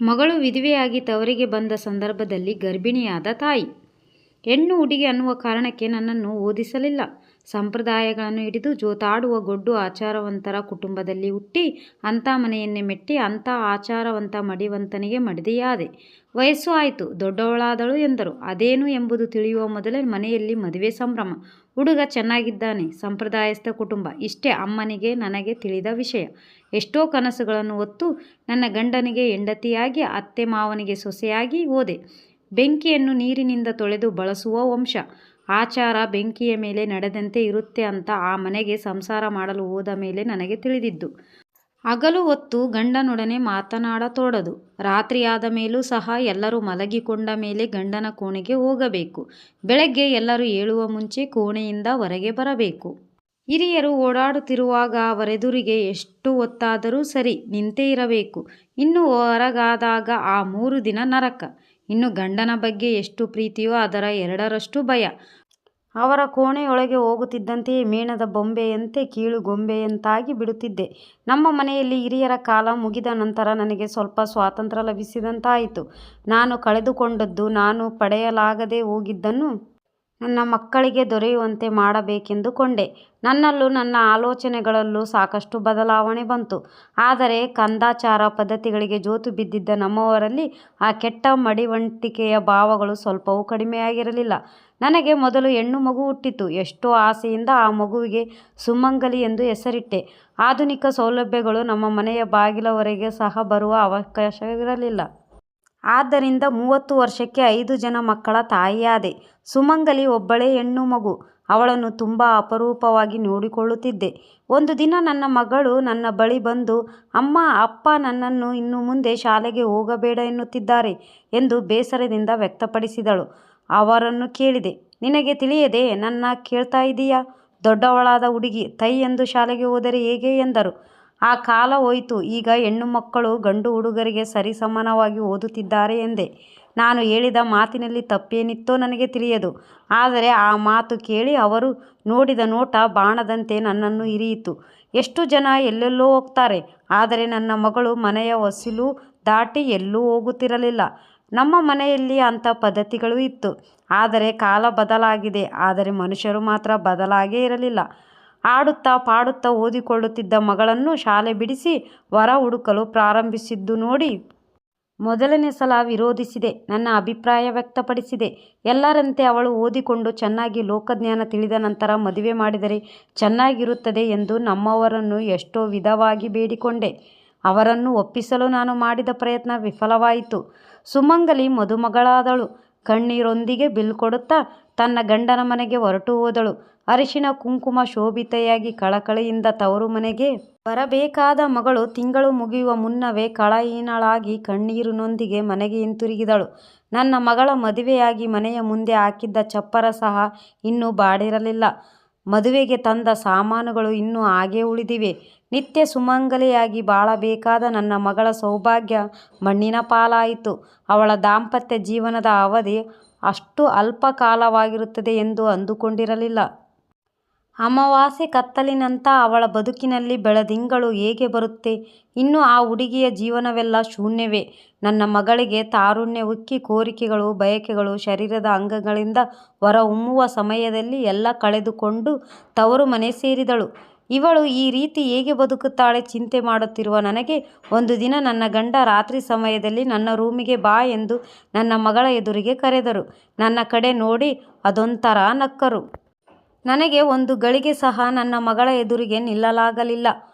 ಮಗಳು ವಿಧವೆಯಾಗಿ ತವರಿಗೆ ಬಂದ ಸಂದರ್ಭದಲ್ಲಿ ಗರ್ಭಿಣಿಯಾದ ತಾಯಿ. ಹೆಣ್ಣು ಹುಡುಗಿ ಅನ್ನುವ ಕಾರಣಕ್ಕೆ ನನ್ನನ್ನು ಓದಿಸಲಿಲ್ಲ. ಸಂಪ್ರದಾಯಗಳನ್ನು ಹಿಡಿದು ಜೋತಾಡುವ ಗೊಡ್ಡು ಆಚಾರವಂತರ ಕುಟುಂಬದಲ್ಲಿ ಹುಟ್ಟಿ ಅಂಥ ಮನೆಯನ್ನೇ ಮೆಟ್ಟಿ ಅಂಥ ಆಚಾರವಂತ ಮಡಿವಂತನಿಗೆ ಮಡಿದೆಯಾದೆ. ವಯಸ್ಸು ಆಯಿತು, ದೊಡ್ಡವಳಾದಳು ಎಂದರು. ಅದೇನು ಎಂಬುದು ತಿಳಿಯುವ ಮೊದಲೇ ಮನೆಯಲ್ಲಿ ಮದುವೆ ಸಂಭ್ರಮ. ಹುಡುಗ ಚೆನ್ನಾಗಿದ್ದಾನೆ, ಸಂಪ್ರದಾಯಸ್ಥ ಕುಟುಂಬ. ಇಷ್ಟೇ ಅಮ್ಮನಿಗೆ ನನಗೆ ತಿಳಿದ ವಿಷಯ. ಎಷ್ಟೋ ಕನಸುಗಳನ್ನು ಹೊತ್ತು ನನ್ನ ಗಂಡನಿಗೆ ಹೆಂಡತಿಯಾಗಿ, ಅತ್ತೆ ಮಾವನಿಗೆ ಸೊಸೆಯಾಗಿ ಹೋದೆ. ಬೆಂಕಿಯನ್ನು ನೀರಿನಿಂದ ತೊಳೆದು ಬಳಸುವ ವಂಶ. ಆಚಾರ ಬೆಂಕಿಯ ಮೇಲೆ ನಡೆದಂತೆ ಇರುತ್ತೆ ಅಂತ ಆ ಮನೆಗೆ ಸಂಸಾರ ಮಾಡಲು ಹೋದ ಮೇಲೆ ನನಗೆ ತಿಳಿದಿದ್ದು. ಹಗಲು ಹೊತ್ತು ಗಂಡನೊಡನೆ ಮಾತನಾಡತೊಡದು. ರಾತ್ರಿಯಾದ ಮೇಲೂ ಸಹ ಎಲ್ಲರೂ ಮಲಗಿಕೊಂಡ ಮೇಲೆ ಗಂಡನ ಕೋಣೆಗೆ ಹೋಗಬೇಕು. ಬೆಳಗ್ಗೆ ಎಲ್ಲರೂ ಏಳುವ ಮುಂಚೆ ಕೋಣೆಯಿಂದ ಹೊರಗೆ ಬರಬೇಕು. ಹಿರಿಯರು ಓಡಾಡುತ್ತಿರುವಾಗ ಅವರೆದುರಿಗೆ ಎಷ್ಟು ಹೊತ್ತಾದರೂ ಸರಿ ನಿಂತೇ ಇರಬೇಕು. ಇನ್ನು ಹೊರಗಾದಾಗ ಆ 3 ದಿನ ನರಕ. ಇನ್ನು ಗಂಡನ ಬಗ್ಗೆ ಎಷ್ಟು ಪ್ರೀತಿಯೋ ಅದರ 2ರಷ್ಟು ಭಯ. ಅವರ ಕೋಣೆಯೊಳಗೆ ಹೋಗುತ್ತಿದ್ದಂತೆಯೇ ಮೇಣದ ಬೊಂಬೆಯಂತೆ ಕೀಳುಗೊಂಬೆಯಂತಾಗಿ ಬಿಡುತ್ತಿದ್ದೆ. ನಮ್ಮ ಮನೆಯಲ್ಲಿ ಹಿರಿಯರ ಕಾಲ ಮುಗಿದ ನಂತರ ನನಗೆ ಸ್ವಲ್ಪ ಸ್ವಾತಂತ್ರ್ಯ ಲಭಿಸಿದಂತಾಯಿತು. ನಾನು ಕಳೆದುಕೊಂಡದ್ದು, ನಾನು ಪಡೆಯಲಾಗದೆ ಹೋಗಿದ್ದನ್ನು ನನ್ನ ಮಕ್ಕಳಿಗೆ ದೊರೆಯುವಂತೆ ಮಾಡಬೇಕೆಂದುಕೊಂಡೆ. ನನ್ನಲ್ಲೂ ನನ್ನ ಆಲೋಚನೆಗಳಲ್ಲೂ ಸಾಕಷ್ಟು ಬದಲಾವಣೆ ಬಂತು. ಆದರೆ ಕಂದಾಚಾರ ಪದ್ಧತಿಗಳಿಗೆ ಜೋತು ಬಿದ್ದಿದ್ದ ನಮ್ಮವರಲ್ಲಿ ಆ ಕೆಟ್ಟ ಮಡಿವಂತಿಕೆಯ ಭಾವಗಳು ಸ್ವಲ್ಪವೂ ಕಡಿಮೆಯಾಗಿರಲಿಲ್ಲ. ನನಗೆ ಮೊದಲು ಹೆಣ್ಣು ಮಗು ಹುಟ್ಟಿತು. ಎಷ್ಟೋ ಆಸೆಯಿಂದ ಆ ಮಗುವಿಗೆ ಸುಮಂಗಲಿ ಎಂದು ಹೆಸರಿಟ್ಟೆ. ಆಧುನಿಕ ಸೌಲಭ್ಯಗಳು ನಮ್ಮ ಮನೆಯ ಬಾಗಿಲವರೆಗೆ ಸಹ ಬರುವ ಅವಕಾಶವಿರಲಿಲ್ಲ. ಆದ್ದರಿಂದ 30 ವರ್ಷಕ್ಕೆ 5 ಜನ ಮಕ್ಕಳ ತಾಯಿಯಾದೆ. ಸುಮಂಗಲಿ ಒಬ್ಬಳೇ ಹೆಣ್ಣು ಮಗು. ಅವಳನ್ನು ತುಂಬ ಅಪರೂಪವಾಗಿ ನೋಡಿಕೊಳ್ಳುತ್ತಿದ್ದೆ. ಒಂದು ದಿನ ನನ್ನ ಮಗಳು ನನ್ನ ಬಳಿ ಬಂದು, ಅಮ್ಮ, ಅಪ್ಪ ನನ್ನನ್ನು ಇನ್ನು ಮುಂದೆ ಶಾಲೆಗೆ ಹೋಗಬೇಡ ಎನ್ನುತ್ತಿದ್ದಾರೆ ಎಂದು ಬೇಸರದಿಂದ ವ್ಯಕ್ತಪಡಿಸಿದಳು. ಅವರನ್ನು ಕೇಳಿದೆ, ನಿನಗೆ ತಿಳಿಯದೆ ನನ್ನ ಕೇಳ್ತಾ ಇದೀಯಾ? ದೊಡ್ಡವಳಾದ ಹುಡುಗಿ ತೈ ಎಂದು ಶಾಲೆಗೆ ಹೋದರೆ ಹೇಗೆ ಎಂದರು. ಆ ಕಾಲ ಹೋಯಿತು. ಈಗ ಹೆಣ್ಣು ಮಕ್ಕಳು ಗಂಡು ಹುಡುಗರಿಗೆ ಸರಿಸಮಾನವಾಗಿ ಓದುತ್ತಿದ್ದಾರೆ ಎಂದೆ. ನಾನು ಹೇಳಿದ ಮಾತಿನಲ್ಲಿ ತಪ್ಪೇನಿತ್ತೋ ನನಗೆ ತಿಳಿಯದು. ಆದರೆ ಆ ಮಾತು ಕೇಳಿ ಅವರು ನೋಡಿದ ನೋಟ ಬಾಣದಂತೆ ನನ್ನನ್ನು ಇರಿಯಿತು. ಎಷ್ಟು ಜನ ಎಲ್ಲೆಲ್ಲೋ ಹೋಗ್ತಾರೆ, ಆದರೆ ನನ್ನ ಮಗಳು ಮನೆಯ ಹೊಸಿಲು ದಾಟಿ ಎಲ್ಲೂ ಹೋಗುತ್ತಿರಲಿಲ್ಲ. ನಮ್ಮ ಮನೆಯಲ್ಲಿ ಅಂಥ ಪದ್ಧತಿಗಳು ಇತ್ತು. ಆದರೆ ಕಾಲ ಬದಲಾಗಿದೆ. ಆದರೆ ಮನುಷ್ಯರು ಮಾತ್ರ ಬದಲಾಗೇ ಇರಲಿಲ್ಲ. ಆಡುತ್ತಾ ಪಾಡುತ್ತಾ ಓದಿಕೊಳ್ಳುತ್ತಿದ್ದ ಮಗಳನ್ನು ಶಾಲೆ ಬಿಡಿಸಿ ವರ ಹುಡುಕಲು ಪ್ರಾರಂಭಿಸಿದ್ದು ನೋಡಿ ಮೊದಲನೇ ಸಲ ವಿರೋಧಿಸಿದೆ. ನನ್ನ ಅಭಿಪ್ರಾಯ ವ್ಯಕ್ತಪಡಿಸಿದೆ. ಎಲ್ಲರಂತೆ ಅವಳು ಓದಿಕೊಂಡು ಚೆನ್ನಾಗಿ ಲೋಕಜ್ಞಾನ ತಿಳಿದ ನಂತರ ಮದುವೆ ಮಾಡಿದರೆ ಚೆನ್ನಾಗಿರುತ್ತದೆ ಎಂದು ನಮ್ಮವರನ್ನು ಎಷ್ಟೋ ವಿಧವಾಗಿ ಬೇಡಿಕೊಂಡೆ. ಅವರನ್ನು ಒಪ್ಪಿಸಲು ನಾನು ಮಾಡಿದ ಪ್ರಯತ್ನ ವಿಫಲವಾಯಿತು. ಸುಮಂಗಲಿ ಮದುಮಗಳಾದಳು. ಕಣ್ಣೀರೊಂದಿಗೆ ಬೀಳ್ಕೊಡುತ್ತಾ ತನ್ನ ಗಂಡನ ಮನೆಗೆ ಹೊರಟು ಹೋದಳು. ಅರಿಶಿಣ ಕುಂಕುಮ ಶೋಭಿತೆಯಾಗಿ ಕಳಕಳಿಯಿಂದ ತವರು ಮನೆಗೆ ಬರಬೇಕಾದ ಮಗಳು ತಿಂಗಳು ಮುಗಿಯುವ ಮುನ್ನವೇ ಕಳಹೀನಳಾಗಿ ಕಣ್ಣೀರಿನೊಂದಿಗೆ ಮನೆಗೆ ಹಿಂತಿರುಗಿದಳು. ನನ್ನ ಮಗಳ ಮದುವೆಯಾಗಿ ಮನೆಯ ಮುಂದೆ ಹಾಕಿದ್ದ ಚಪ್ಪರ ಸಹ ಇನ್ನೂ ಬಾಡಿರಲಿಲ್ಲ. ಮದುವೆಗೆ ತಂದ ಸಾಮಾನುಗಳು ಇನ್ನೂ ಹಾಗೇ ಉಳಿದಿವೆ. ನಿತ್ಯ ಸುಮಂಗಲಿಯಾಗಿ ಬಾಳಬೇಕಾದ ನನ್ನ ಮಗಳ ಸೌಭಾಗ್ಯ ಮಣ್ಣಿನ ಪಾಲಾಯಿತು. ಅವಳ ದಾಂಪತ್ಯ ಜೀವನದ ಅವಧಿ ಅಷ್ಟು ಅಲ್ಪ ಕಾಲವಾಗಿರುತ್ತದೆ ಎಂದು ಅಂದುಕೊಂಡಿರಲಿಲ್ಲ. ಅಮಾವಾಸ್ಯೆ ಕತ್ತಲಿನಂಥ ಅವಳ ಬದುಕಿನಲ್ಲಿ ಬೆಳದಿಂಗಳು ಹೇಗೆ ಬರುತ್ತೆ? ಇನ್ನು ಆ ಹುಡುಗಿಯ ಜೀವನವೆಲ್ಲ ಶೂನ್ಯವೇ. ನನ್ನ ಮಗಳಿಗೆ ತಾರುಣ್ಯ ಉಕ್ಕಿ ಕೋರಿಕೆಗಳು, ಬಯಕೆಗಳು ಶರೀರದ ಅಂಗಗಳಿಂದ ಹೊರಹೊಮ್ಮುವ ಸಮಯದಲ್ಲಿ ಎಲ್ಲ ಕಳೆದುಕೊಂಡು ತವರು ಮನೆ ಸೇರಿದಳು. ಇವಳು ಈ ರೀತಿ ಹೇಗೆ ಬದುಕುತ್ತಾಳೆ ಚಿಂತೆ ಮಾಡುತ್ತಿರುವ ನನಗೆ ಒಂದು ದಿನ ನನ್ನ ಗಂಡ ರಾತ್ರಿ ಸಮಯದಲ್ಲಿ ನನ್ನ ರೂಮಿಗೆ ಬಾ ಎಂದು ನನ್ನ ಮಗಳ ಎದುರಿಗೆ ಕರೆದರು. ನನ್ನ ಕಡೆ ನೋಡಿ ಅದೊಂಥರ ನಕ್ಕರು. ನನಗೆ ಒಂದು ಗಳಿಗೆ ಸಹ ನನ್ನ ಮಗಳ ಎದುರಿಗೆ ನಿಲ್ಲಲಾಗಲಿಲ್ಲ.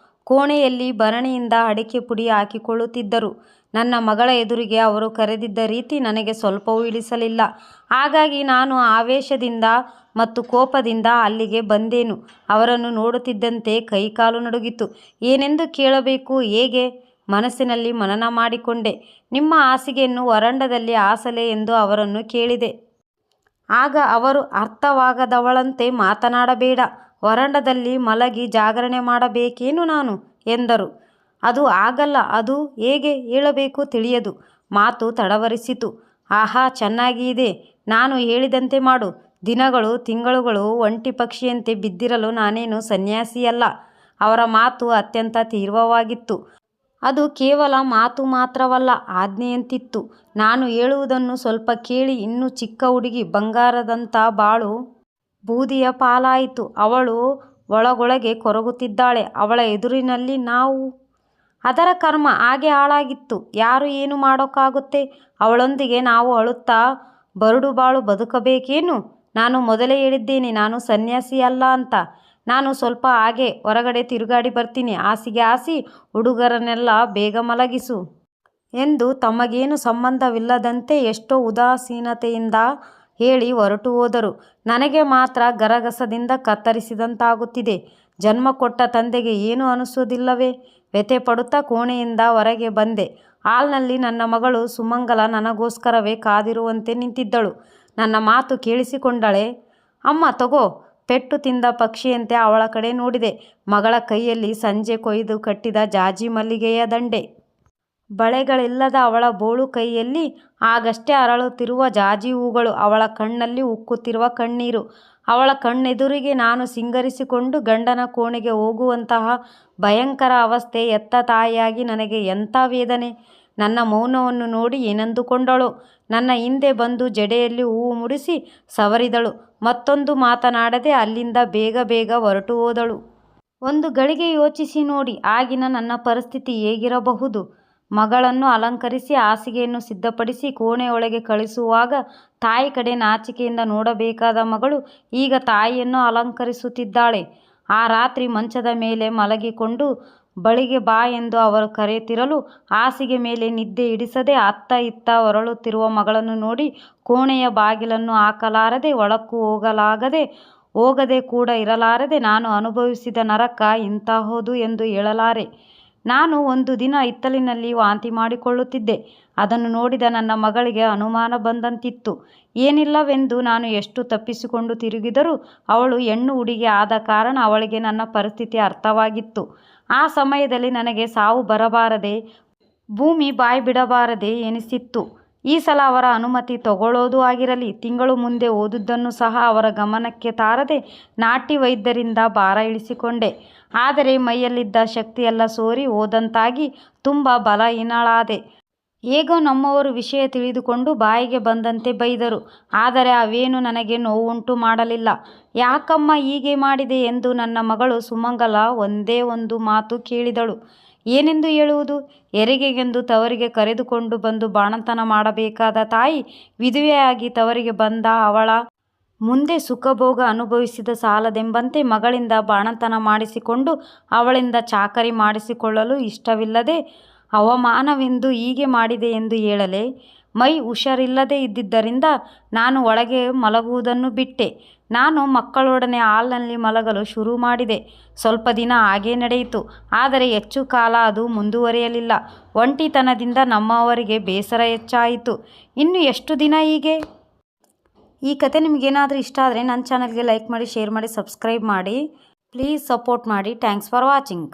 ಕೋಣೆಯಲ್ಲಿ ಭರಣಿಯಿಂದ ಅಡಿಕೆ ಪುಡಿ ಹಾಕಿಕೊಳ್ಳುತ್ತಿದ್ದರು. ನನ್ನ ಮಗಳ ಎದುರಿಗೆ ಅವರು ಕರೆದಿದ್ದ ರೀತಿ ನನಗೆ ಸ್ವಲ್ಪವೂ ಇಳಿಸಲಿಲ್ಲ. ಹಾಗಾಗಿ ನಾನು ಆವೇಶದಿಂದ ಮತ್ತು ಕೋಪದಿಂದ ಅಲ್ಲಿಗೆ ಬಂದೆನು. ಅವರನ್ನು ನೋಡುತ್ತಿದ್ದಂತೆ ಕೈಕಾಲು ನಡುಗಿತು. ಏನೆಂದು ಕೇಳಬೇಕು, ಹೇಗೆ? ಮನಸ್ಸಿನಲ್ಲಿ ಮನನ ಮಾಡಿಕೊಂಡೆ. ನಿಮ್ಮ ಹಾಸಿಗೆಯನ್ನು ವರಾಂಡದಲ್ಲಿ ಹಾಸಲೇ ಎಂದು ಅವರನ್ನು ಕೇಳಿದೆ. ಆಗ ಅವರು ಅರ್ಥವಾಗದವಳಂತೆ ಮಾತನಾಡಬೇಡ, ವರಾಂಡದಲ್ಲಿ ಮಲಗಿ ಜಾಗರಣೆ ಮಾಡಬೇಕೇನು ನಾನು ಎಂದರು. ಅದು ಆಗಲ್ಲ. ಅದು ಹೇಗೆ ಹೇಳಬೇಕು ತಿಳಿಯದು. ಮಾತು ತಡವರಿಸಿತು. ಆಹಾ, ಚೆನ್ನಾಗಿದೆ. ನಾನು ಹೇಳಿದಂತೆ ಮಾಡು. ದಿನಗಳು ತಿಂಗಳುಗಳು ಒಂಟಿ ಪಕ್ಷಿಯಂತೆ ಬಿದ್ದಿರಲು ನಾನೇನು ಸನ್ಯಾಸಿಯಲ್ಲ. ಅವರ ಮಾತು ಅತ್ಯಂತ ತೀವ್ರವಾಗಿತ್ತು. ಅದು ಕೇವಲ ಮಾತು ಮಾತ್ರವಲ್ಲ, ಆಜ್ಞೆಯಂತಿತ್ತು. ನಾನು ಹೇಳುವುದನ್ನು ಸ್ವಲ್ಪ ಕೇಳಿ. ಇನ್ನೂ ಚಿಕ್ಕ ಹುಡುಗಿ, ಬಂಗಾರದಂಥ ಬಾಳು ಬೂದಿಯ ಪಾಲಾಯಿತು. ಅವಳು ಒಳಗೊಳಗೆ ಕೊರಗುತ್ತಿದ್ದಾಳೆ. ಅವಳ ಎದುರಿನಲ್ಲಿ ನಾವು. ಅದರ ಕರ್ಮ ಹಾಗೆ ಹಾಳಾಗಿತ್ತು. ಯಾರು ಏನು ಮಾಡೋಕ್ಕಾಗುತ್ತೆ? ಅವಳೊಂದಿಗೆ ನಾವು ಅಳುತ್ತಾ ಬರಡು ಬಾಳು ಬದುಕಬೇಕೇನು? ನಾನು ಮೊದಲೇ ಹೇಳಿದ್ದೇನೆ, ನಾನು ಸನ್ಯಾಸಿ ಅಲ್ಲ ಅಂತ. ನಾನು ಸ್ವಲ್ಪ ಹಾಗೆ ಹೊರಗಡೆ ತಿರುಗಾಡಿ ಬರ್ತೀನಿ. ಹಾಸಿಗೆ ಹಾಸಿ ಹುಡುಗರನ್ನೆಲ್ಲ ಬೇಗ ಮಲಗಿಸು ಎಂದು ತಮಗೇನು ಸಂಬಂಧವಿಲ್ಲದಂತೆ ಎಷ್ಟೋ ಉದಾಸೀನತೆಯಿಂದ ಹೇಳಿ ಹೊರಟು ಹೋದರು. ನನಗೆ ಮಾತ್ರ ಗರಗಸದಿಂದ ಕತ್ತರಿಸಿದಂತಾಗುತ್ತಿದೆ. ಜನ್ಮ ಕೊಟ್ಟ ತಂದೆಗೆ ಏನೂ ಅನಿಸೋದಿಲ್ಲವೇ? ವ್ಯಥೆ ಪಡುತ್ತಾ ಕೋಣೆಯಿಂದ ಹೊರಗೆ ಬಂದೆ. ಹಾಲ್ನಲ್ಲಿ ನನ್ನ ಮಗಳು ಸುಮಂಗಲ ನನಗೋಸ್ಕರವೇ ಕಾದಿರುವಂತೆ ನಿಂತಿದ್ದಳು. ನನ್ನ ಮಾತು ಕೇಳಿಸಿಕೊಂಡಳೆ. ಅಮ್ಮ ತಗೋ. ಪೆಟ್ಟು ತಿಂದ ಪಕ್ಷಿಯಂತೆ ಅವಳ ಕಡೆ ನೋಡಿದೆ. ಮಗಳ ಕೈಯಲ್ಲಿ ಸಂಜೆ ಕೊಯ್ದು ಕಟ್ಟಿದ ಜಾಜಿ ಮಲ್ಲಿಗೆಯ ದಂಡೆ. ಬಳೆಗಳಿಲ್ಲದ ಅವಳ ಬೋಳು ಕೈಯಲ್ಲಿ ಆಗಷ್ಟೇ ಅರಳುತ್ತಿರುವ ಜಾಜಿ ಹೂಗಳು. ಅವಳ ಕಣ್ಣಲ್ಲಿ ಉಕ್ಕುತ್ತಿರುವ ಕಣ್ಣೀರು. ಅವಳ ಕಣ್ಣೆದುರಿಗೆ ನಾನು ಸಿಂಗರಿಸಿಕೊಂಡು ಗಂಡನ ಕೋಣೆಗೆ ಹೋಗುವಂತಹ ಭಯಂಕರ ಅವಸ್ಥೆ. ಎತ್ತ ತಾಯಿಯಾಗಿ ನನಗೆ ಎಂಥ ವೇದನೆ! ನನ್ನ ಮೌನವನ್ನು ನೋಡಿ ಏನೆಂದುಕೊಂಡಳೋ? ನನ್ನ ಹಿಂದೆ ಬಂದು ಜಡೆಯಲ್ಲಿ ಹೂವು ಮುಡಿಸಿ ಸವರಿದಳು. ಮತ್ತೊಂದು ಮಾತನಾಡದೆ ಅಲ್ಲಿಂದ ಬೇಗ ಬೇಗ ಹೊರಟು ಹೋದಳು. ಒಂದು ಗಳಿಗೆ ಯೋಚಿಸಿ ನೋಡಿ, ಆಗಿನ ನನ್ನ ಪರಿಸ್ಥಿತಿ ಹೇಗಿರಬಹುದು? ಮಗಳನ್ನು ಅಲಂಕರಿಸಿ ಹಾಸಿಗೆಯನ್ನು ಸಿದ್ಧಪಡಿಸಿ ಕೋಣೆಯೊಳಗೆ ಕಳಿಸುವಾಗ ತಾಯಿ ಕಡೆ ನಾಚಿಕೆಯಿಂದ ನೋಡಬೇಕಾದ ಮಗಳು ಈಗ ತಾಯಿಯನ್ನು ಅಲಂಕರಿಸುತ್ತಿದ್ದಾಳೆ. ಆ ರಾತ್ರಿ ಮಂಚದ ಮೇಲೆ ಮಲಗಿಕೊಂಡು ಬಳಿಗೆ ಬಾ ಎಂದು ಅವರು ಕರೆಯುತ್ತಿರಲು ಹಾಸಿಗೆ ಮೇಲೆ ನಿದ್ದೆ ಹಿಡಿಸದೆ ಅತ್ತ ಇತ್ತ ಹೊರಳುತ್ತಿರುವ ಮಗಳನ್ನು ನೋಡಿ ಕೋಣೆಯ ಬಾಗಿಲನ್ನು ಹಾಕಲಾರದೆ, ಒಳಕ್ಕೂ ಹೋಗದೆ ಕೂಡ ಇರಲಾರದೆ ನಾನು ಅನುಭವಿಸಿದ ನರಕ ಇಂತಹದು ಎಂದು ಹೇಳಲಾರೆ. ನಾನು ಒಂದು ದಿನ ಹಿತ್ತಲಿನಲ್ಲಿ ವಾಂತಿ ಮಾಡಿಕೊಳ್ಳುತ್ತಿದ್ದೆ. ಅದನ್ನು ನೋಡಿದ ನನ್ನ ಮಗಳಿಗೆ ಅನುಮಾನ ಬಂದಂತಿತ್ತು. ಏನಿಲ್ಲವೆಂದು ನಾನು ಎಷ್ಟು ತಪ್ಪಿಸಿಕೊಂಡು ತಿರುಗಿದರೂ ಅವಳು ಹೆಣ್ಣು ಹುಡುಗಿ ಆದ ಕಾರಣ ಅವಳಿಗೆ ನನ್ನ ಪರಿಸ್ಥಿತಿ ಅರ್ಥವಾಗಿತ್ತು. ಆ ಸಮಯದಲ್ಲಿ ನನಗೆ ಸಾವು ಬರಬಾರದೆ, ಭೂಮಿ ಬಾಯಿ ಬಿಡಬಾರದೆ ಎನಿಸಿತ್ತು. ಈ ಸಲ ಅವರ ಅನುಮತಿ ತಗೊಳ್ಳೋದು ಆಗಿರಲಿ. ತಿಂಗಳು ಮುಂದೆ ಹೋದುದನ್ನು ಸಹ ಅವರ ಗಮನಕ್ಕೆ ತಾರದೆ ನಾಟಿ ವೈದ್ಯರಿಂದ ಭಾರ ಇಳಿಸಿಕೊಂಡೆ. ಆದರೆ ಮೈಯಲ್ಲಿದ್ದ ಶಕ್ತಿಯೆಲ್ಲ ಸೋರಿ ಹೋದಂತಾಗಿ ತುಂಬ ಬಲಹೀನಳಾದೆ. ಹೇಗೋ ನಮ್ಮವರು ವಿಷಯ ತಿಳಿದುಕೊಂಡು ಬಾಯಿಗೆ ಬಂದಂತೆ ಬೈದರು. ಆದರೆ ಅವೇನು ನನಗೆ ನೋವುಂಟು ಮಾಡಲಿಲ್ಲ. ಯಾಕಮ್ಮ ಹೀಗೆ ಮಾಡಿದೆ ಎಂದು ನನ್ನ ಮಗಳು ಸುಮಂಗಲ ಒಂದೇ ಒಂದು ಮಾತು ಕೇಳಿದಳು. ಏನೆಂದು ಹೇಳುವುದು? ಹೆರಿಗೆಗೆಂದು ತವರಿಗೆ ಕರೆದುಕೊಂಡು ಬಂದು ಬಾಣಂತನ ಮಾಡಬೇಕಾದ ತಾಯಿ ವಿಧವೆಯಾಗಿ ತವರಿಗೆ ಬಂದ ಅವಳ ಮುಂದೆ ಸುಖಭೋಗ ಅನುಭವಿಸಿದ ಸಾಲದೆಂಬಂತೆ ಮಗಳಿಂದ ಬಾಣಂತನ ಮಾಡಿಸಿಕೊಂಡು ಅವಳಿಂದ ಚಾಕರಿ ಮಾಡಿಸಿಕೊಳ್ಳಲು ಇಷ್ಟವಿಲ್ಲದೆ ಅವಮಾನವೆಂದು ಹೀಗೆ ಮಾಡಿದೆ ಎಂದು ಹೇಳಲೆ? ಮೈ ಹುಷಾರಿಲ್ಲದೆ ಇದ್ದಿದ್ದರಿಂದ ನಾನು ಒಳಗೆ ಮಲಗುವುದನ್ನು ಬಿಟ್ಟೆ. ನಾನು ಮಕ್ಕಳೊಡನೆ ಹಾಲ್ನಲ್ಲಿ ಮಲಗಲು ಶುರು ಮಾಡಿದೆ. ಸ್ವಲ್ಪ ದಿನ ಹಾಗೇ ನಡೆಯಿತು. ಆದರೆ ಹೆಚ್ಚು ಕಾಲ ಅದು ಮುಂದುವರಿಯಲಿಲ್ಲ. ಒಂಟಿತನದಿಂದ ನಮ್ಮವರಿಗೆ ಬೇಸರ ಹೆಚ್ಚಾಯಿತು. ಇನ್ನು ಎಷ್ಟು ದಿನ ಹೀಗೆ? ಈ ಕತೆ ನಿಮಗೇನಾದರೂ ಇಷ್ಟ ಆದರೆ ನನ್ನ ಚಾನಲ್ಗೆ ಲೈಕ್ ಮಾಡಿ, ಶೇರ್ ಮಾಡಿ, ಸಬ್ಸ್ಕ್ರೈಬ್ ಮಾಡಿ. ಪ್ಲೀಸ್ ಸಪೋರ್ಟ್ ಮಾಡಿ. Thanks for watching.